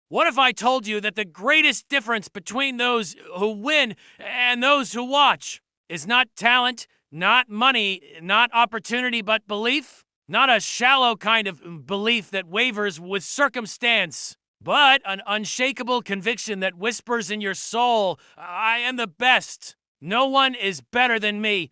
What if I told you that the greatest difference between those who win and those who watch is not talent, not money, not opportunity, but belief? Not a shallow kind of belief that wavers with circumstance, but an unshakable conviction that whispers in your soul, I am the best. No one is better than me.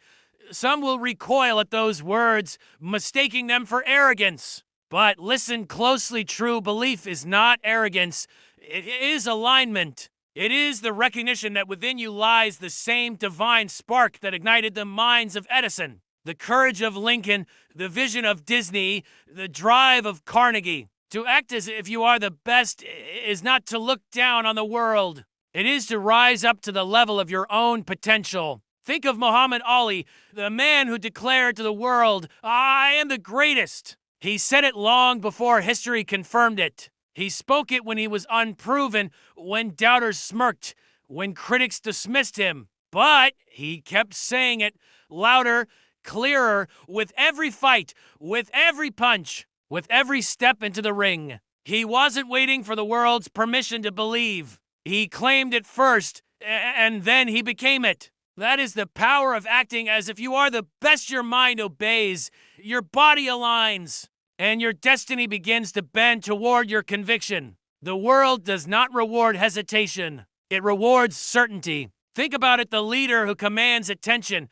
Some will recoil at those words, mistaking them for arrogance. But listen closely, true belief is not arrogance. It is alignment. It is the recognition that within you lies the same divine spark that ignited the minds of Edison, the courage of Lincoln, the vision of Disney, the drive of Carnegie. To act as if you are the best is not to look down on the world. It is to rise up to the level of your own potential. Think of Muhammad Ali, the man who declared to the world, I am the greatest. He said it long before history confirmed it. He spoke it when he was unproven, when doubters smirked, when critics dismissed him. But he kept saying it louder, clearer, with every fight, with every punch, with every step into the ring. He wasn't waiting for the world's permission to believe. He claimed it first, and then he became it. That is the power of acting as if you are the best your mind obeys, your body aligns, and your destiny begins to bend toward your conviction. The world does not reward hesitation. It rewards certainty. Think about it, the leader who commands attention,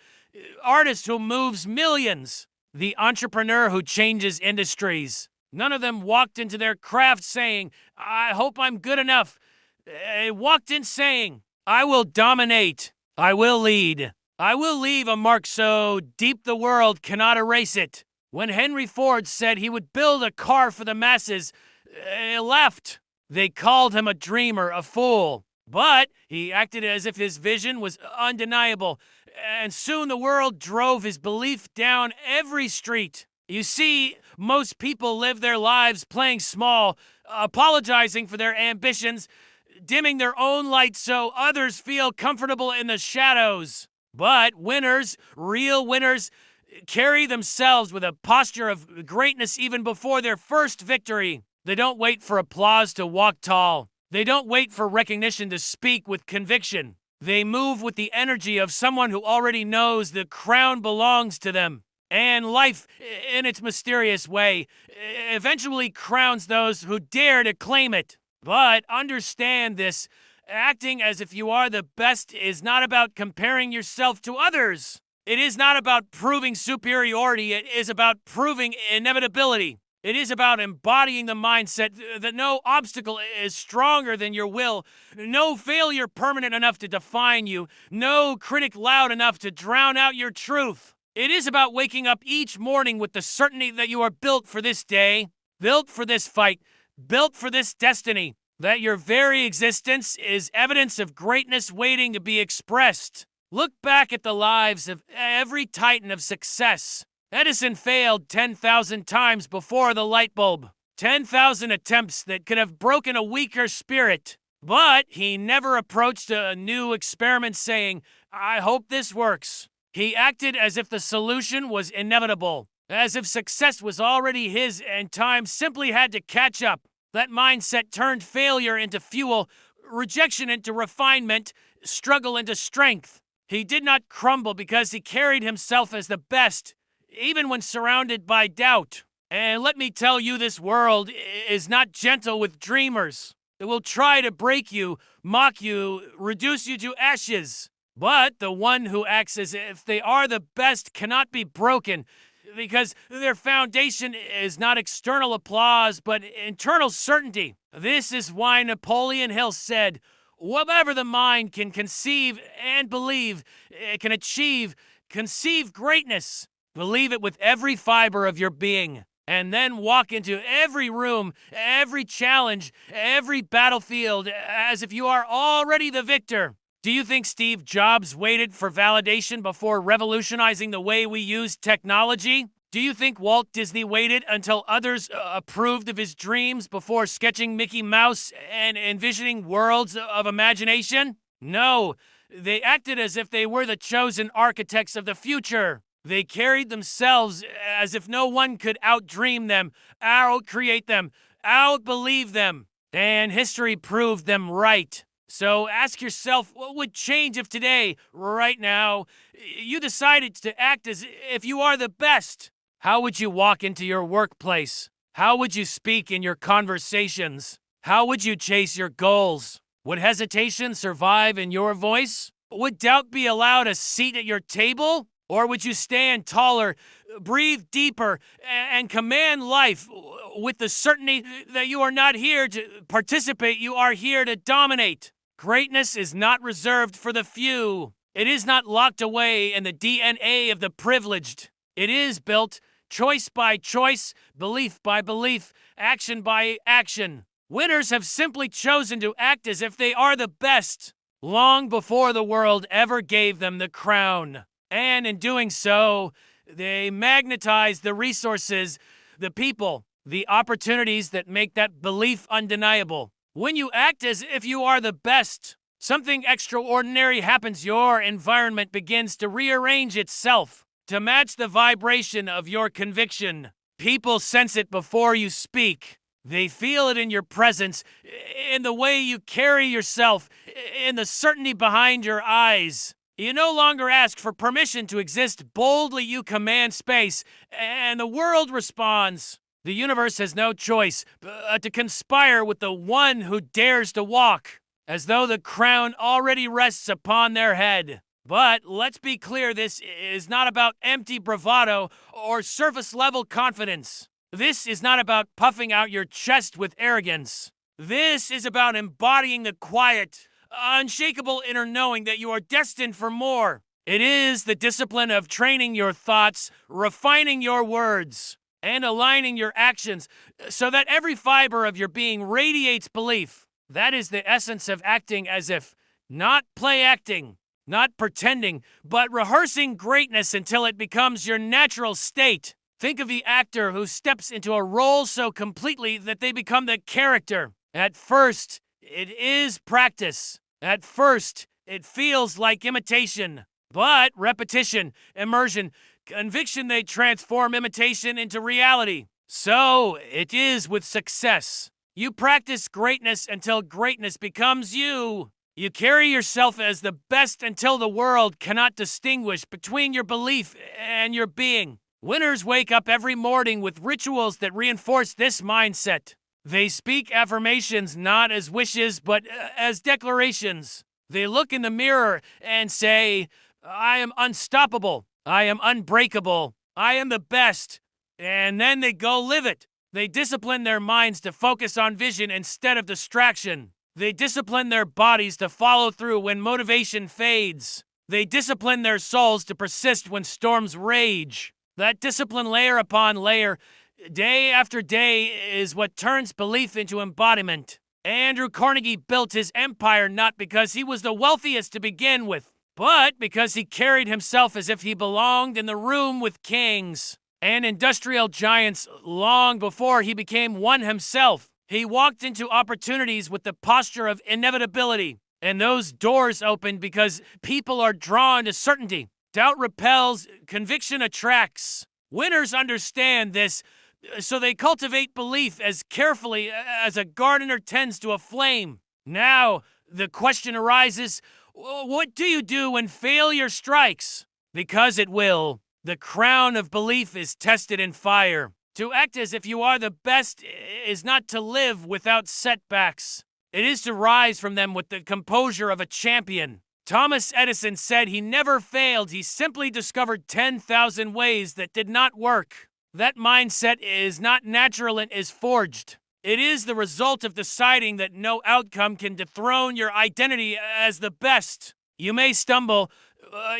artist who moves millions, the entrepreneur who changes industries. None of them walked into their craft saying, I hope I'm good enough. They walked in saying, I will dominate. I will lead. I will leave a mark so deep the world cannot erase it. When Henry Ford said he would build a car for the masses, he left. They called him a dreamer, a fool. But he acted as if his vision was undeniable, and soon the world drove his belief down every street. You see, most people live their lives playing small, apologizing for their ambitions, dimming their own light so others feel comfortable in the shadows. But winners, real winners, carry themselves with a posture of greatness even before their first victory. They don't wait for applause to walk tall. They don't wait for recognition to speak with conviction. They move with the energy of someone who already knows the crown belongs to them. And life, in its mysterious way, eventually crowns those who dare to claim it. But understand this, acting as if you are the best is not about comparing yourself to others. It is not about proving superiority. It is about proving inevitability. It is about embodying the mindset that no obstacle is stronger than your will, no failure permanent enough to define you, no critic loud enough to drown out your truth. It is about waking up each morning with the certainty that you are built for this day, built for this fight, built for this destiny, that your very existence is evidence of greatness waiting to be expressed. Look back at the lives of every titan of success. Edison failed 10,000 times before the light bulb. 10,000 attempts that could have broken a weaker spirit. But he never approached a new experiment saying, I hope this works. He acted as if the solution was inevitable, as if success was already his and time simply had to catch up. That mindset turned failure into fuel, rejection into refinement, struggle into strength. He did not crumble because he carried himself as the best, even when surrounded by doubt. And let me tell you, this world is not gentle with dreamers. It will try to break you, mock you, reduce you to ashes. But the one who acts as if they are the best cannot be broken, because their foundation is not external applause, but internal certainty. This is why Napoleon Hill said, whatever the mind can conceive and believe, it can achieve, conceive greatness. Believe it with every fiber of your being, and then walk into every room, every challenge, every battlefield as if you are already the victor. Do you think Steve Jobs waited for validation before revolutionizing the way we use technology? Do you think Walt Disney waited until others approved of his dreams before sketching Mickey Mouse and envisioning worlds of imagination? No, they acted as if they were the chosen architects of the future. They carried themselves as if no one could outdream them, outcreate them, outbelieve them. and history proved them right. So ask yourself, what would change if today, right now, you decided to act as if you are the best? How would you walk into your workplace? How would you speak in your conversations? How would you chase your goals? Would hesitation survive in your voice? Would doubt be allowed a seat at your table? Or would you stand taller, breathe deeper, and command life with the certainty that you are not here to participate, you are here to dominate? Greatness is not reserved for the few. It is not locked away in the DNA of the privileged. It is built choice by choice, belief by belief, action by action. Winners have simply chosen to act as if they are the best, long before the world ever gave them the crown. And in doing so, they magnetize the resources, the people, the opportunities that make that belief undeniable. When you act as if you are the best, something extraordinary happens. Your environment begins to rearrange itself to match the vibration of your conviction. People sense it before you speak. They feel it in your presence, in the way you carry yourself, in the certainty behind your eyes. You no longer ask for permission to exist. Boldly you command space, and the world responds. The universe has no choice but to conspire with the one who dares to walk, as though the crown already rests upon their head. But let's be clear, this is not about empty bravado or surface-level confidence. This is not about puffing out your chest with arrogance. This is about embodying the quiet, unshakable inner knowing that you are destined for more. It is the discipline of training your thoughts, refining your words, and aligning your actions so that every fiber of your being radiates belief. That is the essence of acting as if, not play acting, not pretending, but rehearsing greatness until it becomes your natural state. Think of the actor who steps into a role so completely that they become the character. At first, it is practice. At first, it feels like imitation. But repetition, immersion, conviction, they transform imitation into reality. So it is with success. You practice greatness until greatness becomes you. You carry yourself as the best until the world cannot distinguish between your belief and your being. Winners wake up every morning with rituals that reinforce this mindset. They speak affirmations not as wishes, but as declarations. They look in the mirror and say, I am unstoppable. I am unbreakable. I am the best. And then they go live it. They discipline their minds to focus on vision instead of distraction. They discipline their bodies to follow through when motivation fades. They discipline their souls to persist when storms rage. That discipline, layer upon layer, day after day, is what turns belief into embodiment. Andrew Carnegie built his empire not because he was the wealthiest to begin with, but because he carried himself as if he belonged in the room with kings and industrial giants long before he became one himself. He walked into opportunities with the posture of inevitability, and those doors opened because people are drawn to certainty. Doubt repels, conviction attracts. Winners understand this, so they cultivate belief as carefully as a gardener tends to a flame. Now, the question arises, what do you do when failure strikes? Because it will. The crown of belief is tested in fire. To act as if you are the best is not to live without setbacks. It is to rise from them with the composure of a champion. Thomas Edison said he never failed. He simply discovered 10,000 ways that did not work. That mindset is not natural and is forged. It is the result of deciding that no outcome can dethrone your identity as the best. You may stumble,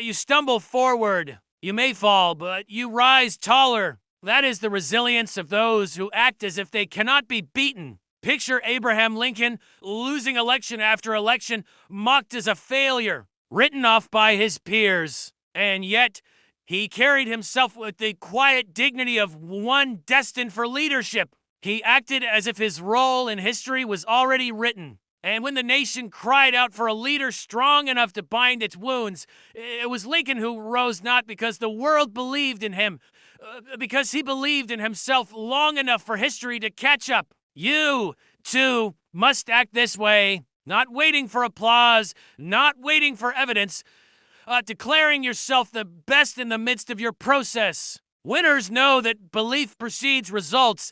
you stumble forward. You may fall, but you rise taller. That is the resilience of those who act as if they cannot be beaten. Picture Abraham Lincoln losing election after election, mocked as a failure, written off by his peers. And yet, he carried himself with the quiet dignity of one destined for leadership. He acted as if his role in history was already written. And when the nation cried out for a leader strong enough to bind its wounds, it was Lincoln who rose, not because the world believed in him, because he believed in himself long enough for history to catch up. You 2. Must act this way, not waiting for applause, not waiting for evidence, declaring yourself the best in the midst of your process. Winners know that belief precedes results,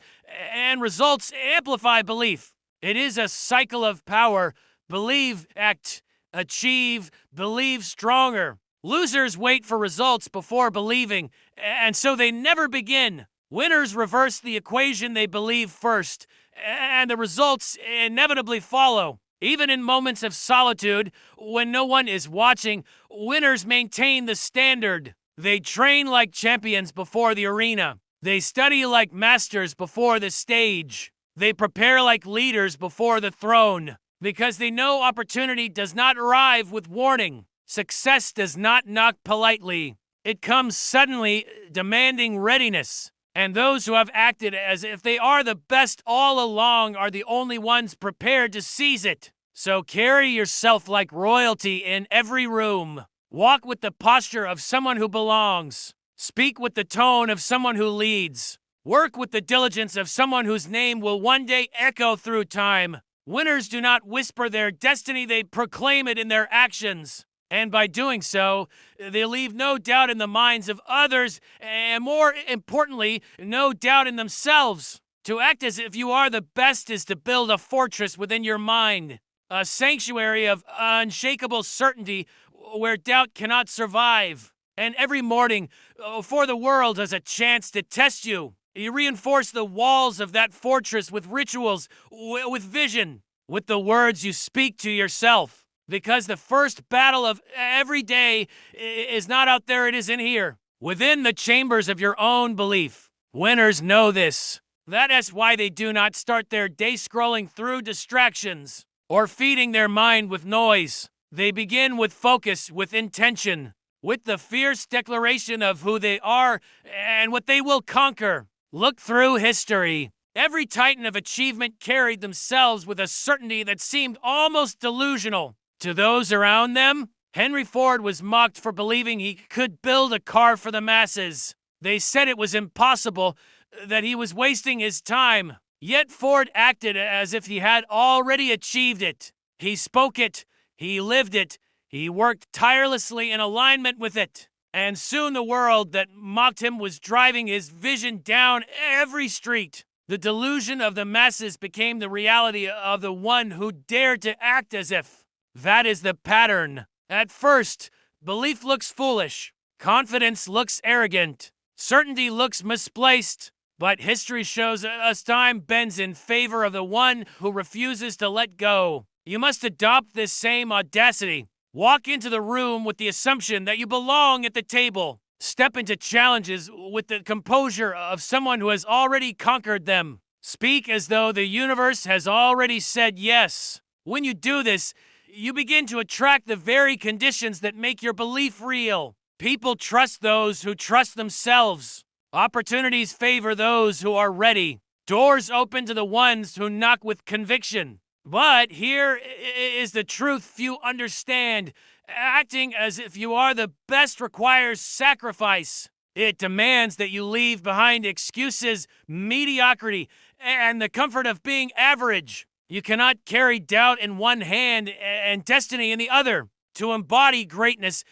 and results amplify belief. It is a cycle of power. Believe, act, achieve, believe stronger. Losers wait for results before believing, and so they never begin. Winners reverse the equation, they believe first, and the results inevitably follow. Even in moments of solitude, when no one is watching, winners maintain the standard. They train like champions before the arena. They study like masters before the stage. They prepare like leaders before the throne, because they know opportunity does not arrive with warning. Success does not knock politely. It comes suddenly, demanding readiness. And those who have acted as if they are the best all along are the only ones prepared to seize it. So carry yourself like royalty in every room. Walk with the posture of someone who belongs. Speak with the tone of someone who leads. Work with the diligence of someone whose name will one day echo through time. Winners do not whisper their destiny, they proclaim it in their actions. And by doing so, they leave no doubt in the minds of others, and more importantly, no doubt in themselves. To act as if you are the best is to build a fortress within your mind, a sanctuary of unshakable certainty where doubt cannot survive. And every morning, for the world has a chance to test you. You reinforce the walls of that fortress with rituals, with vision, with the words you speak to yourself. Because the first battle of every day is not out there, it is in here, within the chambers of your own belief. Winners know this. That is why they do not start their day scrolling through distractions or feeding their mind with noise. They begin with focus, with intention, with the fierce declaration of who they are and what they will conquer. Look through history. Every titan of achievement carried themselves with a certainty that seemed almost delusional. To those around them, Henry Ford was mocked for believing he could build a car for the masses. They said it was impossible, that he was wasting his time. Yet Ford acted as if he had already achieved it. He spoke it, he lived it, he worked tirelessly in alignment with it. And soon the world that mocked him was driving his vision down every street. The delusion of the masses became the reality of the one who dared to act as if. That is the pattern. At first, belief looks foolish. Confidence looks arrogant. Certainty looks misplaced. But history shows us time bends in favor of the one who refuses to let go. You must adopt this same audacity. Walk into the room with the assumption that you belong at the table. Step into challenges with the composure of someone who has already conquered them. Speak as though the universe has already said yes. When you do this, you begin to attract the very conditions that make your belief real. People trust those who trust themselves. Opportunities favor those who are ready. Doors open to the ones who knock with conviction. But here is the truth few understand. Acting as if you are the best requires sacrifice. It demands that you leave behind excuses, mediocrity, and the comfort of being average. You cannot carry doubt in one hand and destiny in the other. To embody greatness,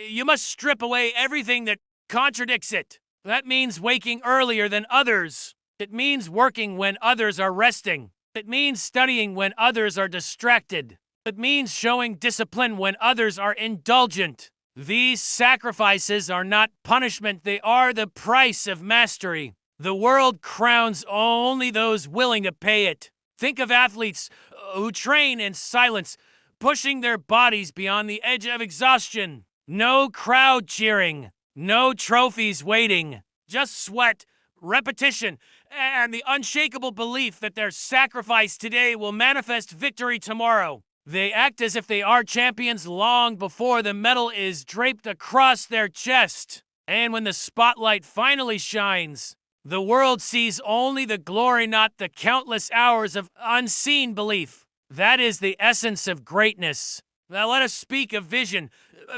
you must strip away everything that contradicts it. That means waking earlier than others. It means working when others are resting. It means studying when others are distracted. It means showing discipline when others are indulgent. These sacrifices are not punishment, they are the price of mastery. The world crowns only those willing to pay it. Think of athletes who train in silence, pushing their bodies beyond the edge of exhaustion. No crowd cheering, no trophies waiting, just sweat, repetition, and the unshakable belief that their sacrifice today will manifest victory tomorrow. They act as if they are champions long before the medal is draped across their chest. And when the spotlight finally shines, the world sees only the glory, not the countless hours of unseen belief. That is the essence of greatness. Now let us speak of vision,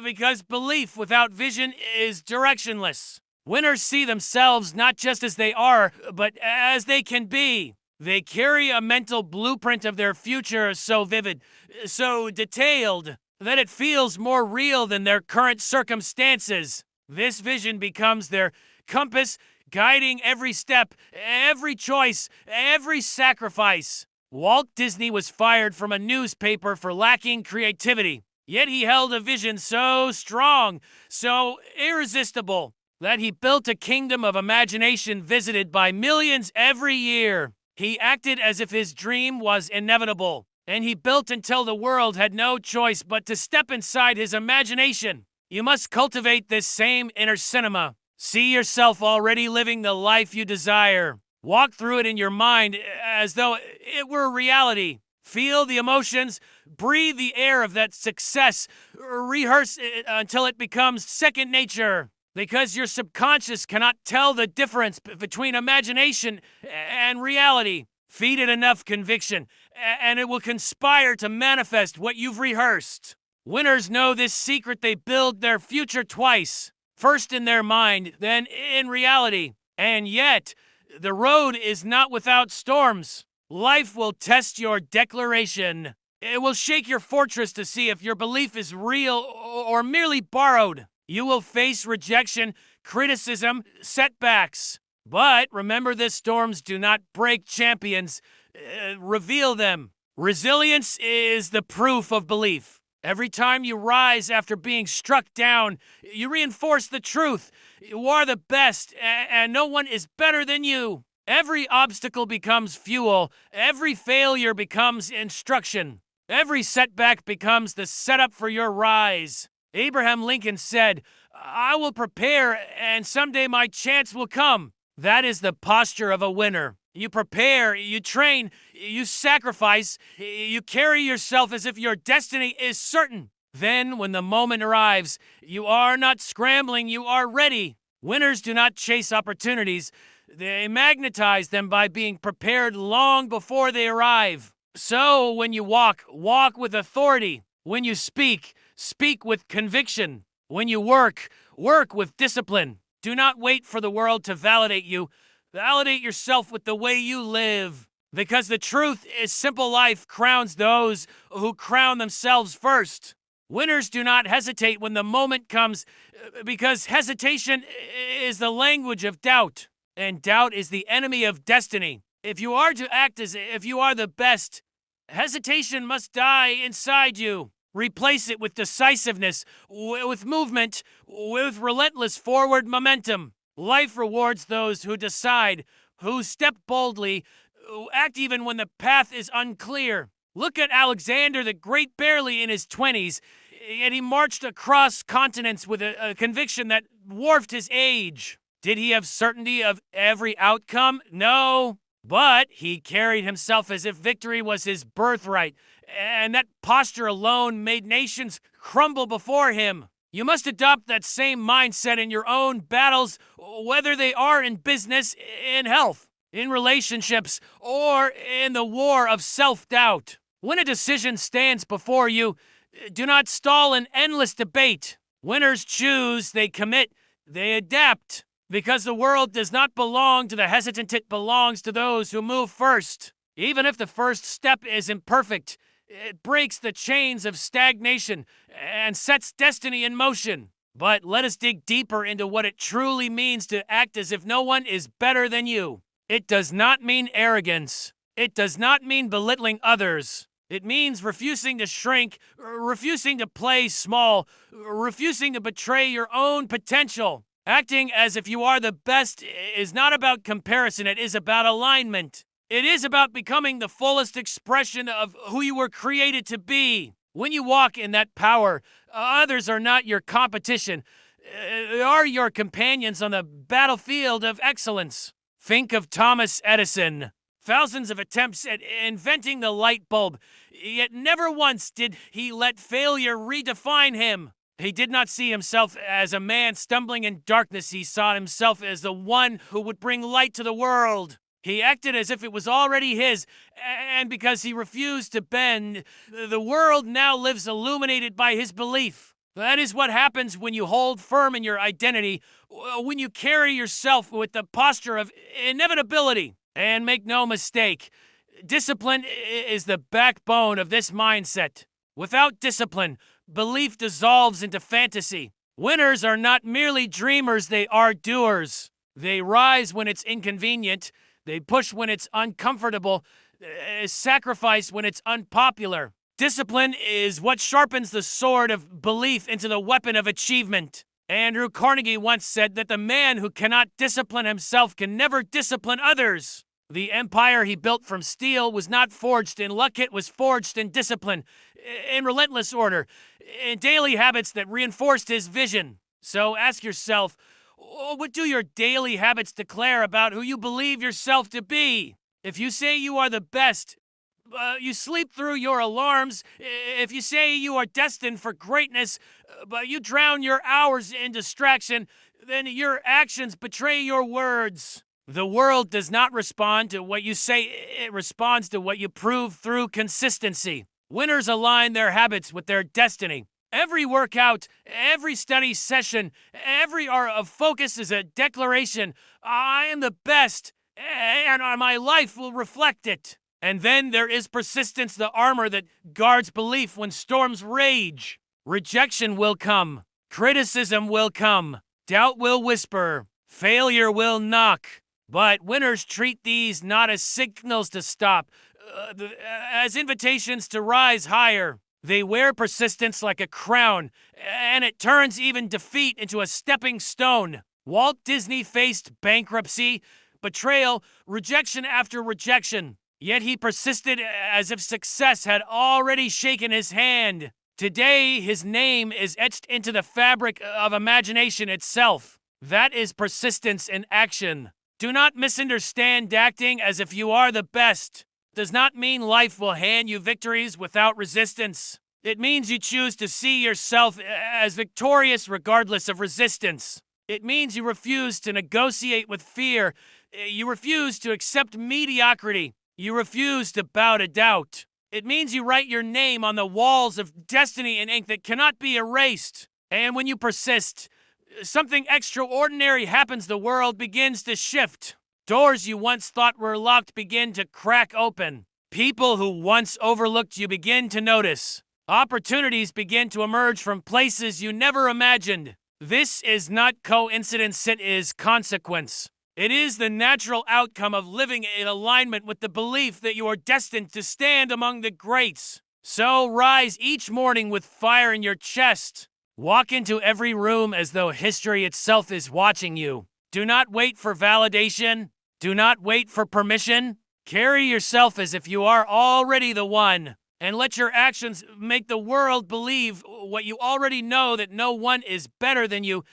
because belief without vision is directionless. Winners see themselves not just as they are, but as they can be. They carry a mental blueprint of their future so vivid, so detailed, that it feels more real than their current circumstances. This vision becomes their compass, guiding every step, every choice, every sacrifice. Walt Disney was fired from a newspaper for lacking creativity, yet he held a vision so strong, so irresistible, that he built a kingdom of imagination visited by millions every year. He acted as if his dream was inevitable, and he built until the world had no choice but to step inside his imagination. You must cultivate this same inner cinema. See yourself already living the life you desire. Walk through it in your mind as though it were reality. Feel the emotions, breathe the air of that success, rehearse it until it becomes second nature. Because your subconscious cannot tell the difference between imagination and reality. Feed it enough conviction, and it will conspire to manifest what you've rehearsed. Winners know this secret. They build their future twice. First in their mind, then in reality. And yet, the road is not without storms. Life will test your declaration. It will shake your fortress to see if your belief is real or merely borrowed. You will face rejection, criticism, setbacks. But remember, the storms do not break champions, reveal them. Resilience is the proof of belief. Every time you rise after being struck down, you reinforce the truth. You are the best, and no one is better than you. Every obstacle becomes fuel. Every failure becomes instruction. Every setback becomes the setup for your rise. Abraham Lincoln said, "I will prepare, and someday my chance will come." That is the posture of a winner. You prepare, you train, you sacrifice, you carry yourself as if your destiny is certain. Then, when the moment arrives, you are not scrambling, you are ready. Winners do not chase opportunities. They magnetize them by being prepared long before they arrive. So, when you walk, walk with authority. When you speak, speak with conviction. When you work, work with discipline. Do not wait for the world to validate you. Validate yourself with the way you live. Because the truth is simple life crowns those who crown themselves first. Winners do not hesitate when the moment comes, because hesitation is the language of doubt. And doubt is the enemy of destiny. If you are to act as if you are the best, hesitation must die inside you. Replace it with decisiveness, with movement, with relentless forward momentum. Life rewards those who decide, who step boldly, who act even when the path is unclear. Look at Alexander the Great, barely in his 20s, yet he marched across continents with a conviction that dwarfed his age. Did he have certainty of every outcome? No. But he carried himself as if victory was his birthright, and that posture alone made nations crumble before him. You must adopt that same mindset in your own battles, whether they are in business, in health, in relationships, or in the war of self-doubt. When a decision stands before you, do not stall in endless debate. Winners choose, they commit, they adapt. Because the world does not belong to the hesitant, it belongs to those who move first. Even if the first step is imperfect, it breaks the chains of stagnation and sets destiny in motion. But let us dig deeper into what it truly means to act as if no one is better than you. It does not mean arrogance. It does not mean belittling others. It means refusing to shrink, refusing to play small, refusing to betray your own potential. Acting as if you are the best is not about comparison, it is about alignment. It is about becoming the fullest expression of who you were created to be. When you walk in that power, others are not your competition. They are your companions on the battlefield of excellence. Think of Thomas Edison. Thousands of attempts at inventing the light bulb, yet never once did he let failure redefine him. He did not see himself as a man stumbling in darkness. He saw himself as the one who would bring light to the world. He acted as if it was already his, and because he refused to bend, the world now lives illuminated by his belief. That is what happens when you hold firm in your identity, when you carry yourself with the posture of inevitability. And make no mistake, discipline is the backbone of this mindset. Without discipline, belief dissolves into fantasy. Winners are not merely dreamers, they are doers. They rise when it's inconvenient, they push when it's uncomfortable, sacrifice when it's unpopular. Discipline is what sharpens the sword of belief into the weapon of achievement. Andrew Carnegie once said that the man who cannot discipline himself can never discipline others. The empire he built from steel was not forged in luck, it was forged in discipline, in relentless order, in daily habits that reinforced his vision. So ask yourself, what do your daily habits declare about who you believe yourself to be? If you say you are the best, you sleep through your alarms. If you say you are destined for greatness, but you drown your hours in distraction, then your actions betray your words. The world does not respond to what you say, it responds to what you prove through consistency. Winners align their habits with their destiny. Every workout, every study session, every hour of focus is a declaration. I am the best, and my life will reflect it. And then there is persistence, the armor that guards belief when storms rage. Rejection will come. Criticism will come. Doubt will whisper. Failure will knock. But winners treat these not as signals to stop, as invitations to rise higher. They wear persistence like a crown, and it turns even defeat into a stepping stone. Walt Disney faced bankruptcy, betrayal, rejection after rejection. Yet he persisted as if success had already shaken his hand. Today, his name is etched into the fabric of imagination itself. That is persistence in action. Do not misunderstand acting as if you are the best. It does not mean life will hand you victories without resistance. It means you choose to see yourself as victorious regardless of resistance. It means you refuse to negotiate with fear. You refuse to accept mediocrity. You refuse to bow to doubt. It means you write your name on the walls of destiny in ink that cannot be erased. And when you persist, something extraordinary happens. The world begins to shift. Doors you once thought were locked begin to crack open. People who once overlooked you begin to notice. Opportunities begin to emerge from places you never imagined. This is not coincidence, it is consequence. It is the natural outcome of living in alignment with the belief that you are destined to stand among the greats. So rise each morning with fire in your chest. Walk into every room as though history itself is watching you. Do not wait for validation. Do not wait for permission. Carry yourself as if you are already the one. And let your actions make the world believe what you already know, that no one is better than you,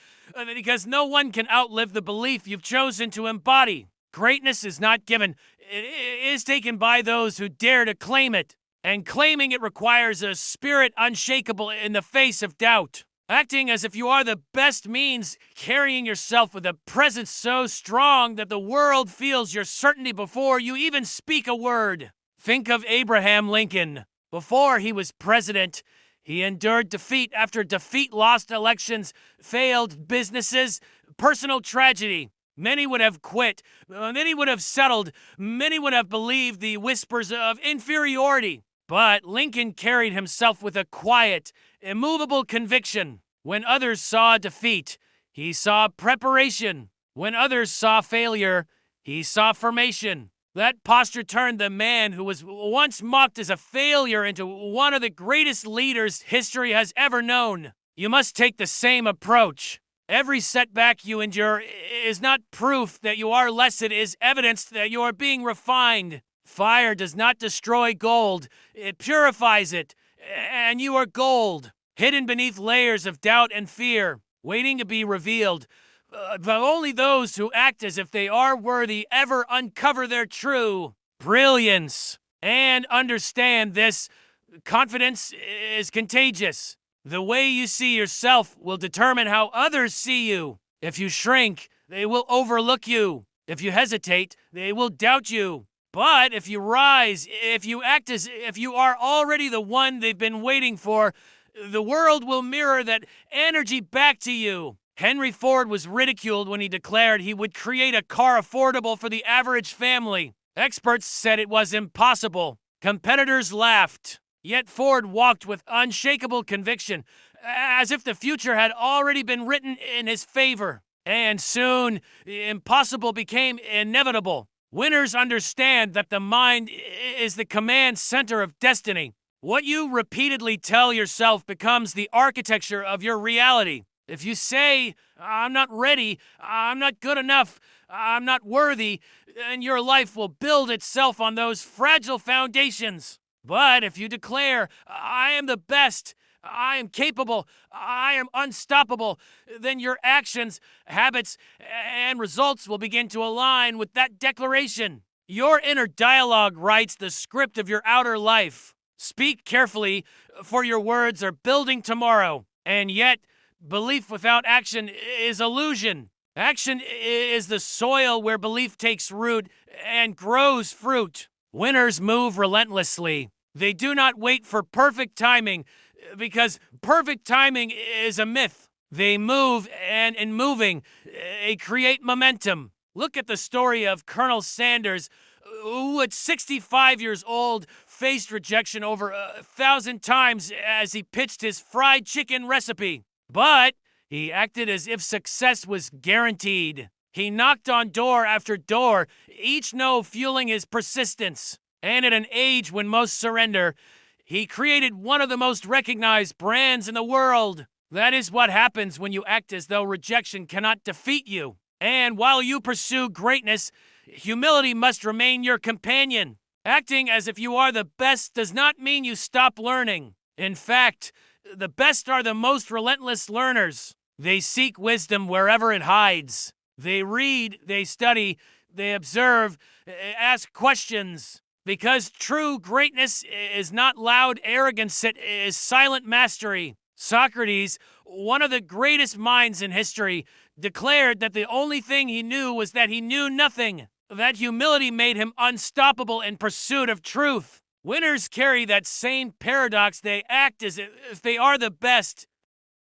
because no one can outlive the belief you've chosen to embody. Greatness is not given. It is taken by those who dare to claim it. And claiming it requires a spirit unshakable in the face of doubt. Acting as if you are the best means carrying yourself with a presence so strong that the world feels your certainty before you even speak a word. Think of Abraham Lincoln. Before he was president, he endured defeat after defeat, lost elections, failed businesses, personal tragedy. Many would have quit. Many would have settled. Many would have believed the whispers of inferiority. But Lincoln carried himself with a quiet, immovable conviction. When others saw defeat, he saw preparation. When others saw failure, he saw formation. That posture turned the man who was once mocked as a failure into one of the greatest leaders history has ever known. You must take the same approach. Every setback you endure is not proof that you are less, it is evidence that you are being refined. Fire does not destroy gold, it purifies it, and you are gold, hidden beneath layers of doubt and fear, waiting to be revealed. But only those who act as if they are worthy ever uncover their true brilliance. And understand this, confidence is contagious. The way you see yourself will determine how others see you. If you shrink, they will overlook you. If you hesitate, they will doubt you. But if you rise, if you act as if you are already the one they've been waiting for, the world will mirror that energy back to you. Henry Ford was ridiculed when he declared he would create a car affordable for the average family. Experts said it was impossible. Competitors laughed. Yet Ford walked with unshakable conviction, as if the future had already been written in his favor. And soon, impossible became inevitable. Winners understand that the mind is the command center of destiny. What you repeatedly tell yourself becomes the architecture of your reality. If you say, "I'm not ready, I'm not good enough, I'm not worthy," then your life will build itself on those fragile foundations. But if you declare, "I am the best, I am capable, I am unstoppable," then your actions, habits, and results will begin to align with that declaration. Your inner dialogue writes the script of your outer life. Speak carefully, for your words are building tomorrow. And yet, belief without action is illusion. Action is the soil where belief takes root and grows fruit. Winners move relentlessly. They do not wait for perfect timing, because perfect timing is a myth. They move, and in moving, they create momentum. Look at the story of Colonel Sanders, who at 65 years old faced rejection over 1,000 times as he pitched his fried chicken recipe. But he acted as if success was guaranteed. He knocked on door after door, each no fueling his persistence. And at an age when most surrender, he created one of the most recognized brands in the world. That is what happens when you act as though rejection cannot defeat you. And while you pursue greatness, humility must remain your companion. Acting as if you are the best does not mean you stop learning. In fact, the best are the most relentless learners. They seek wisdom wherever it hides. They read, they study, they observe, ask questions. Because true greatness is not loud arrogance, it is silent mastery. Socrates, one of the greatest minds in history, declared that the only thing he knew was that he knew nothing. That humility made him unstoppable in pursuit of truth. Winners carry that same paradox. They act as if they are the best,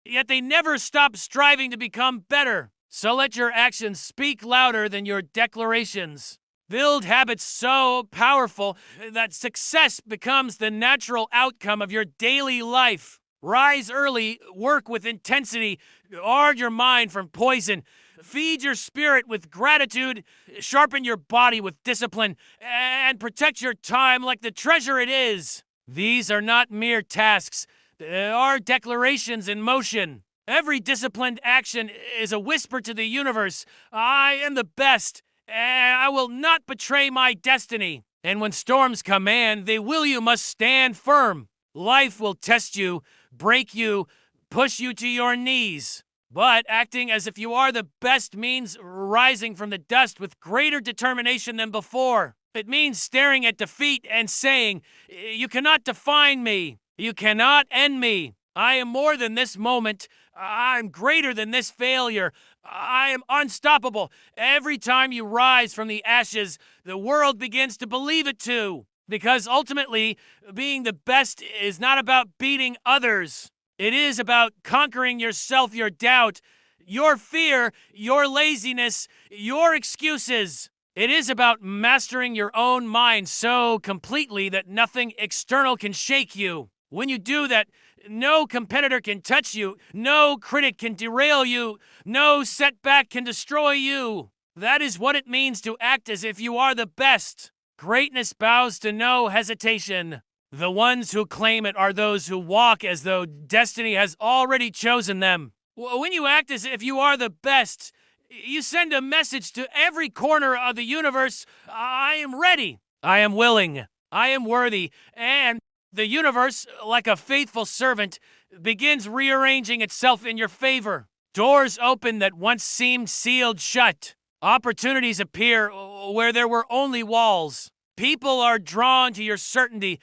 yet they never stop striving to become better. So let your actions speak louder than your declarations. Build habits so powerful that success becomes the natural outcome of your daily life. Rise early, work with intensity, guard your mind from poison, feed your spirit with gratitude, sharpen your body with discipline, and protect your time like the treasure it is. These are not mere tasks. They are declarations in motion. Every disciplined action is a whisper to the universe. I am the best, and I will not betray my destiny. And when storms command, they will you must stand firm. Life will test you, break you, push you to your knees. But acting as if you are the best means rising from the dust with greater determination than before. It means staring at defeat and saying, "You cannot define me. You cannot end me. I am more than this moment. I'm greater than this failure. I am unstoppable." Every time you rise from the ashes, the world begins to believe it too. Because ultimately, being the best is not about beating others. It is about conquering yourself, your doubt, your fear, your laziness, your excuses. It is about mastering your own mind so completely that nothing external can shake you. When you do that, no competitor can touch you, no critic can derail you, no setback can destroy you. That is what it means to act as if you are the best. Greatness bows to no hesitation. The ones who claim it are those who walk as though destiny has already chosen them. When you act as if you are the best, you send a message to every corner of the universe. I am ready. I am willing. I am worthy. And the universe, like a faithful servant, begins rearranging itself in your favor. Doors open that once seemed sealed shut. Opportunities appear where there were only walls. People are drawn to your certainty,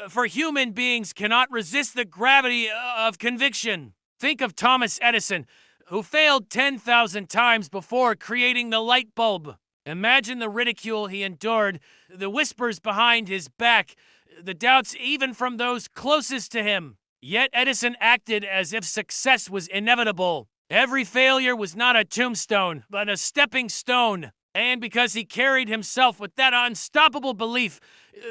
for human beings cannot resist the gravity of conviction. Think of Thomas Edison, who failed 10,000 times before creating the light bulb. Imagine the ridicule he endured, the whispers behind his back, the doubts even from those closest to him. Yet Edison acted as if success was inevitable. Every failure was not a tombstone, but a stepping stone. And because he carried himself with that unstoppable belief,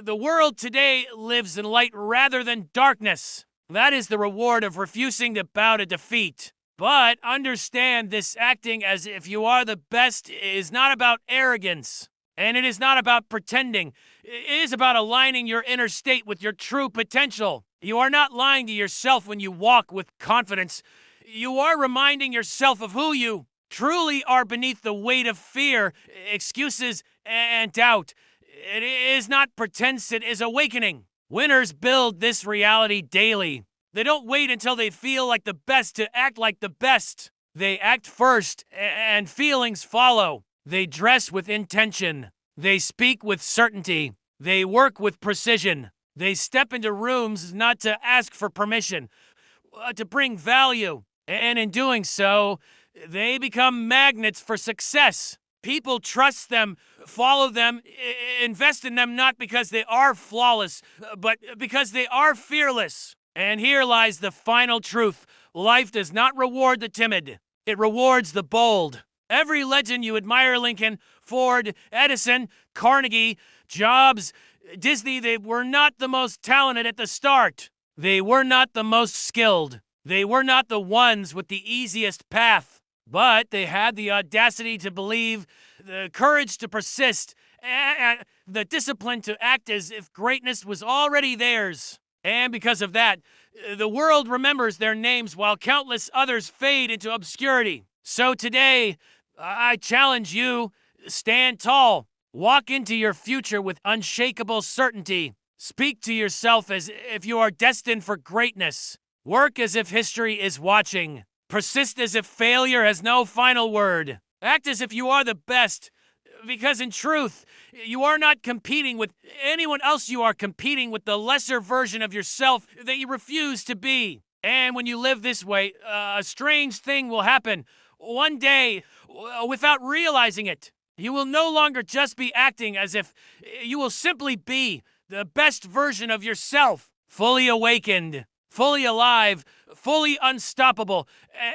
the world today lives in light rather than darkness. That is the reward of refusing to bow to defeat. But understand, this acting as if you are the best is not about arrogance. And it is not about pretending. It is about aligning your inner state with your true potential. You are not lying to yourself when you walk with confidence. You are reminding yourself of who you truly are beneath the weight of fear, excuses, and doubt. It is not pretense, it is awakening. Winners build this reality daily. They don't wait until they feel like the best to act like the best. They act first, and feelings follow. They dress with intention. They speak with certainty. They work with precision. They step into rooms not to ask for permission, to bring value. And in doing so, they become magnets for success. People trust them, follow them, invest in them not because they are flawless, but because they are fearless. And here lies the final truth. Life does not reward the timid. It rewards the bold. Every legend you admire, Lincoln, Ford, Edison, Carnegie, Jobs, Disney, they were not the most talented at the start. They were not the most skilled. They were not the ones with the easiest path. But they had the audacity to believe, the courage to persist, and the discipline to act as if greatness was already theirs. And because of that, the world remembers their names while countless others fade into obscurity. So today, I challenge you, stand tall. Walk into your future with unshakable certainty. Speak to yourself as if you are destined for greatness. Work as if history is watching. Persist as if failure has no final word. Act as if you are the best, because in truth, you are not competing with anyone else. You are competing with the lesser version of yourself that you refuse to be. And when you live this way, a strange thing will happen. One day, without realizing it, you will no longer just be acting as if you will simply be the best version of yourself, fully awakened, fully alive, fully unstoppable,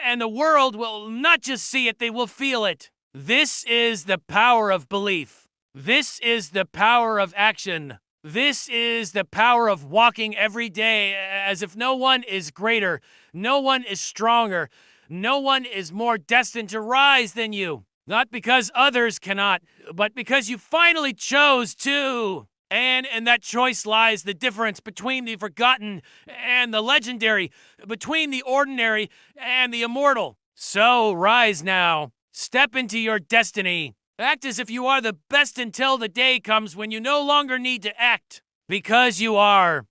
and the world will not just see it, they will feel it. This is the power of belief. This is the power of action. This is the power of walking every day as if no one is greater, no one is stronger, no one is more destined to rise than you. Not because others cannot, but because you finally chose to. And in that choice lies the difference between the forgotten and the legendary, between the ordinary and the immortal. So rise now. Step into your destiny. Act as if you are the best until the day comes when you no longer need to act. Because you are.